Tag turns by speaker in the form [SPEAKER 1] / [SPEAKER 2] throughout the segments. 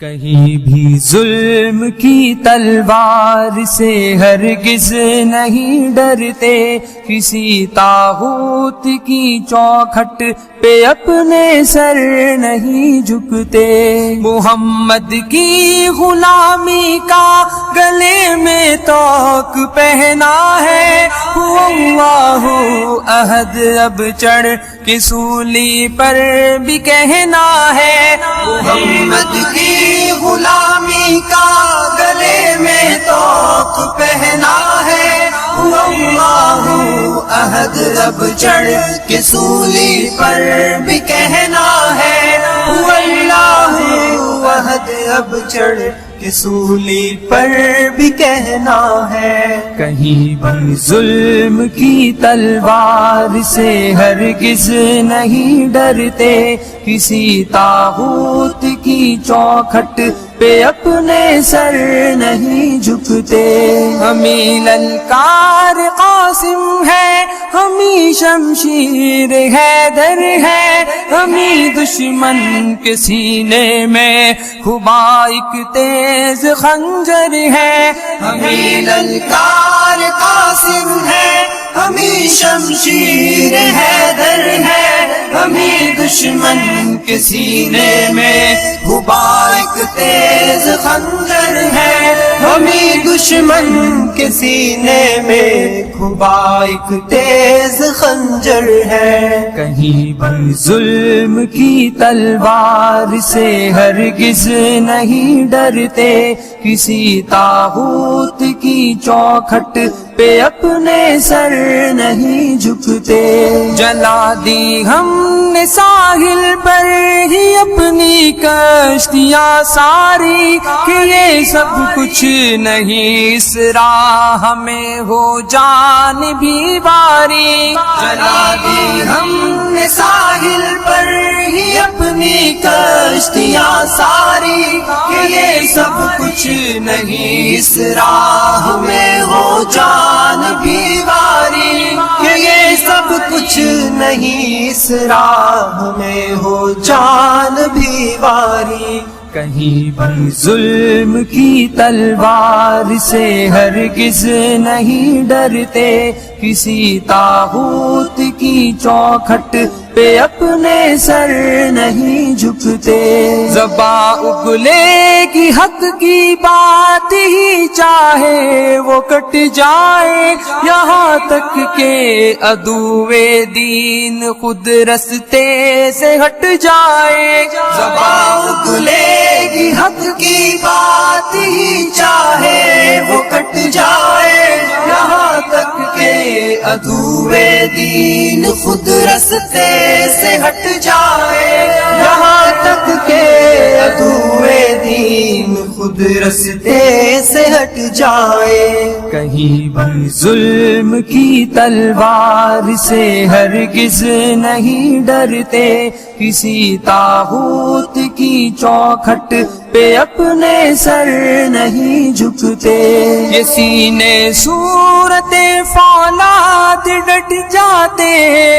[SPEAKER 1] کہیں بھی ظلم کی تلوار سے ہرگز نہیں ڈرتے، کسی طاغوت کی چوکھٹ پہ اپنے سر نہیں جھکتے، محمد کی غلامی کا گلے میں توق پہنا ہے، اللہ احد اب چڑھ کے سولی پر بھی کہنا ہے، محمد کی غلامی کا گلے میں توق پہنا ہے، اللہ احد اب چڑھ کے سولی پر بھی کہنا ہے، اللہ احد اب چڑھ کے سولی پر بھی کہنا ہے، کہیں بھی ظلم کی تلوار سے ہرگز نہیں ڈرتے، کسی طاغوت کی چوکھٹ پہ اپنے سر نہیں جھکتے، ہمیں للکار قاسم ہے، ہمیں شمشیر حیدر ہے، ہمیں دشمن کے سینے میں خبا ایک تیز خنجر ہے، ہمیں للکار قاسم ہے، ہمیں شمشیر حیدر ہے، ہمیں دشمن کے سینے میں خبا ایک تیز خنجر ہے، ہمیں دشمن کے سینے میں خبا ایک تیز خنجر ہے، کہیں بھی ظلم کی تلوار سے ہرگز نہیں ڈرتے، کسی طاغوت کی چوکھٹ پہ اپنے سر نہیں جھکتے، جلا دی ہم نے ساحل پر ہی اپنی کشتیاں ساری، کہ یہ سب کچھ نہیں اس راہ میں ہو جان بھی باری، جلا دی ہم نے ساحل پر ہی اپنی کشتیاں ساری، کہ یہ سب کچھ نہیں اس راہ میں ہو جان بھی باری، کہ یہ سب کچھ نہیں اس راہ میں ہو جان بھی باری، کہیں بھی ظلم کی تلوار سے ہرگز نہیں ڈرتے، کسی طاغوت کی چوکھٹ پہ اپنے سر نہیں جھکتے، زباں اگلے کی حق کی بات ہی چاہے وہ کٹ جائے، یہاں تک کہ عدوِ دین خود رستے سے ہٹ جائے، زباں اگلے کی حق کی بات ہی چاہے وہ کٹ جائے، یہاں تک کہ عدوِ دین خود رستے سے ہٹ جائے، یہاں تک کہ عدوِ دین خود رستے سے ہٹ جائے، کہیں بھی ظلم کی تلوار سے ہرگز نہیں ڈرتے، کسی طاغوت کی چوکھٹ پہ اپنے سر نہیں جھکتے، یہ سینے صورت فولاد ڈٹ جاتے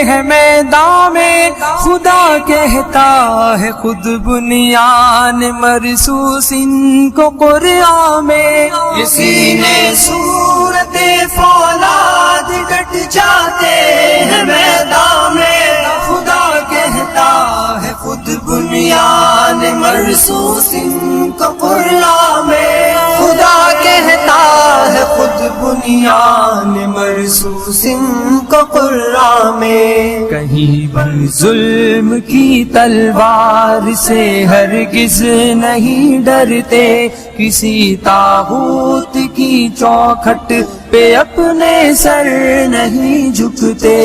[SPEAKER 1] ہیں میدان میں، خدا کہتا ہے خود بنیان مرصوص ان کو قرآن میں، یہ سینے صورت فولاد ڈٹ جاتے ہیں میدان میں، خدا کہتا ہے خود بنیان مرصوص ان کو قرآن میں، خدا کہتا ہے خود بنیان مرصوص ان کو قرآن میں، کہیں بھی ظلم کی تلوار سے ہرگز نہیں ڈرتے، کسی طاغوت کی چوکھٹ پہ اپنے سر نہیں جھکتے،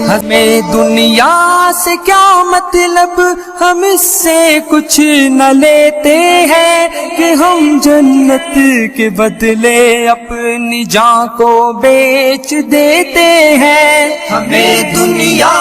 [SPEAKER 1] ہمیں دنیا سے کیا مطلب، ہم اس سے کچھ نہ لیتے ہیں، کہ ہم جنت کے بدلے اپنی جان کو بیچ دیتے ہیں، ہمیں دنیا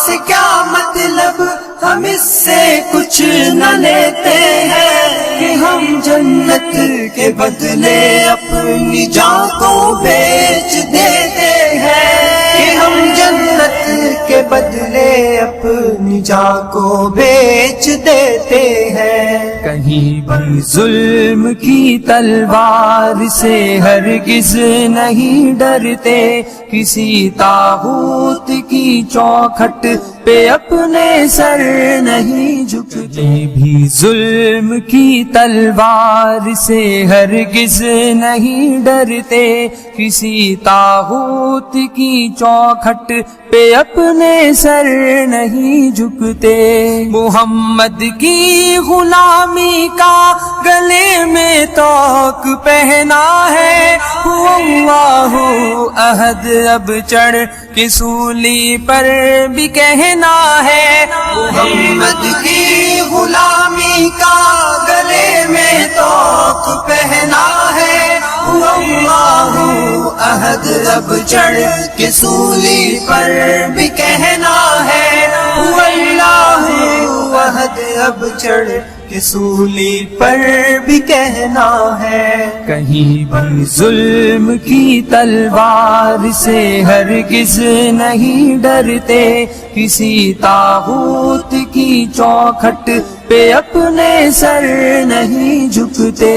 [SPEAKER 1] سے کیا مطلب، ہم اس سے کچھ نہ لیتے ہیں، کہ ہم جنت کے بدلے اپنی جان کو بیچ دیتے ہیں، کہ ہم جنت
[SPEAKER 2] کے بدلے اپنی جان کو بیچ دیتے ہیں۔
[SPEAKER 1] کہیں بھی ظلم کی تلوار سے ہرگز نہیں ڈرتے، کسی طاغوت کی چوکھٹ پہ اپنے سر نہیں جھکتے۔ بھی ظلم کی تلوار سے ہرگز نہیں ڈرتے، کسی طاغوت کی چوکھٹ پہ اپنے سر نہیں جھکتے۔ محمد کی غلامی کا گلے میں توق پہنا ہے، اللہ احد اب چڑھ کے سولی پر بھی کہنا ہے۔
[SPEAKER 2] محمد کی غلامی کا گلے میں توق پہنا ہے، اللہ احد اب چڑھ کے سولی پر بھی کہنا ہے، اللہ احد اب چڑھ کے سولی پر بھی کہنا ہے۔
[SPEAKER 1] کہیں بھی ظلم کی تلوار سے ہرگز نہیں ڈرتے، کسی طاغوت کی چوکھٹ پہ اپنے سر نہیں جھکتے۔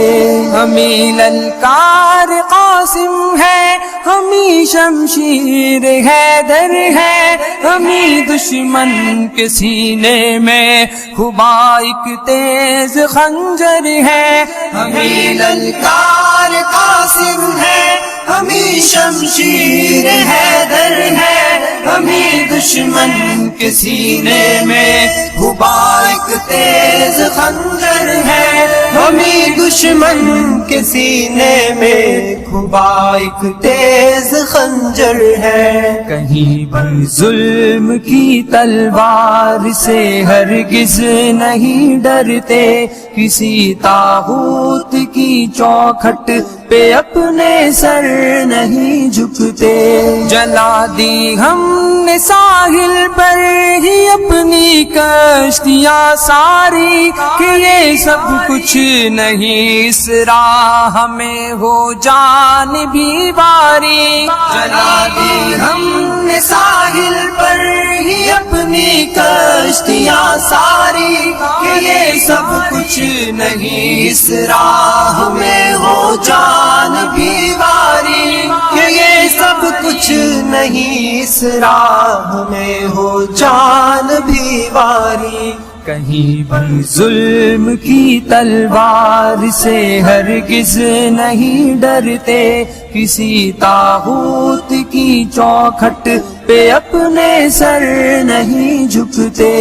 [SPEAKER 1] ہمیں للکار قاسم ہے، ہمیں شمشیر حیدر ہے، ہمیں دشمن کے سینے میں خبا ایک تیز خنجر ہے۔
[SPEAKER 2] ہمیں للکار قاسم ہے، ہمیں شمشیر حیدر ہے، ہمیں دشمن کے سینے میں خبا ایک تیز خنجر ہے، ہمیں دشمن کے سینے میں خبا ایک تیز خنجر ہے۔
[SPEAKER 1] کہیں بھی ظلم کی تلوار سے ہرگز نہیں ڈرتے، کسی طاغوت کی چوکھٹ پہ اپنے سر نہیں جھکتے۔ جلا دی ہم نے ساحل پر ہی اپنی کشتیاں ساری، کہ یہ سب کچھ نہیں اس راہ میں ہو جان بھی باری۔
[SPEAKER 2] جلا دی ہم نے ساحل پر ہی اپنی کشتیاں ساری، کہ یہ سب کچھ نہیں اس راہ میں ہو جان بھی باری، کہ یہ سب کچھ نہیں اس راہ میں ہو جان بھی باری۔
[SPEAKER 1] کہیں بھی ظلم کی تلوار سے ہرگز نہیں ڈرتے، کسی طاغوت کی چوکھٹ پہ اپنے سر نہیں جھکتے۔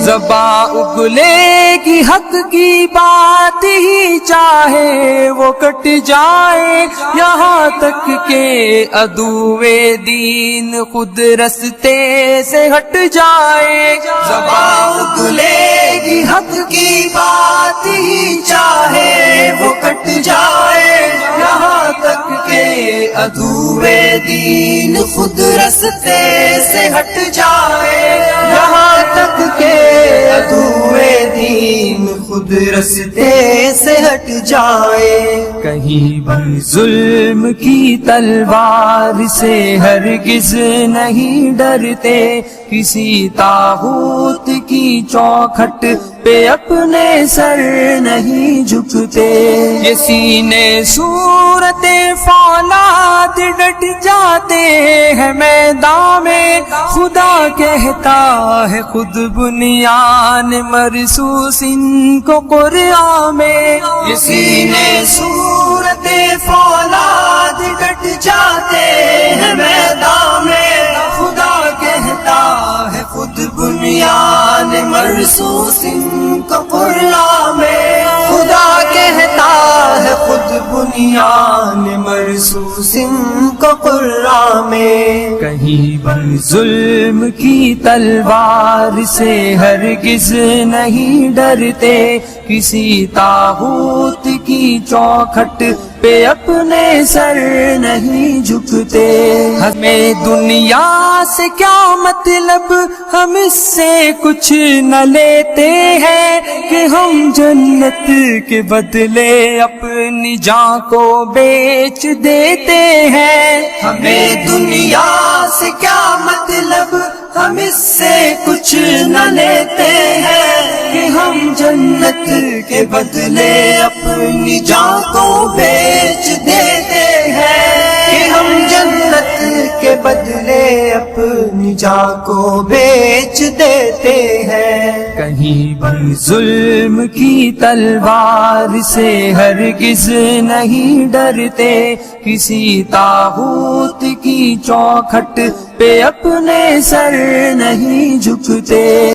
[SPEAKER 1] زباں اگلے کی حق کی بات ہی چاہے وہ کٹ جائے، یہاں تک کہ عدوِ دین خود رستے سے ہٹ جائے۔
[SPEAKER 2] زباں اگلے کی حق کی بات ہی چاہے وہ کٹ جائے، یہاں تک کہ عدوِ دین خود رستے سے ہٹ جائے، یہاں تک کہ عدوِ دین خود رستے سے ہٹ جائے۔
[SPEAKER 1] کہیں بھی ظلم کی تلوار سے ہرگز نہیں ڈرتے، کسی طاغوت کی چوکھٹ پہ اپنے سر نہیں جھکتے۔ یہ سینے صورت فولاد ڈٹ جاتے ہیں میدان میں، خدا کہتا ہے خود بنیان مرصوص ان کو قرآن میں۔
[SPEAKER 2] یہ سینے صورت فولاد ڈٹ جاتے ہیں میدان میں، خدا کہتا ہے خود بنیان مرصوص ان کو قرآن میں، خدا کہتا ہے خود بنیان مرصوص ان کو قرآن میں۔
[SPEAKER 1] کہیں بھی ظلم کی تلوار سے ہرگز نہیں ڈرتے، کسی طاغوت کی چوکھٹ پہ اپنے سر نہیں جھکتے۔ ہمیں دنیا سے کیا مطلب، ہم اس سے کچھ نہ لیتے ہیں، کہ ہم جنت کے بدلے اپنی جان کو بیچ دیتے ہیں۔
[SPEAKER 2] ہمیں دنیا سے کیا مطلب، ہم اس سے کچھ نہ لیتے ہیں کہ ہم جنت کے بدلے اپنی جان کو بیچ دیتے ہیں، کہ ہم جنت کے بدلے اپنی جان کو بیچ دیتے ہیں۔
[SPEAKER 1] کہیں بھی ظلم کی تلوار سے ہرگز نہیں ڈرتے، کسی طاغوت کی چوکھٹ پہ اپنے سر نہیں جھکتے۔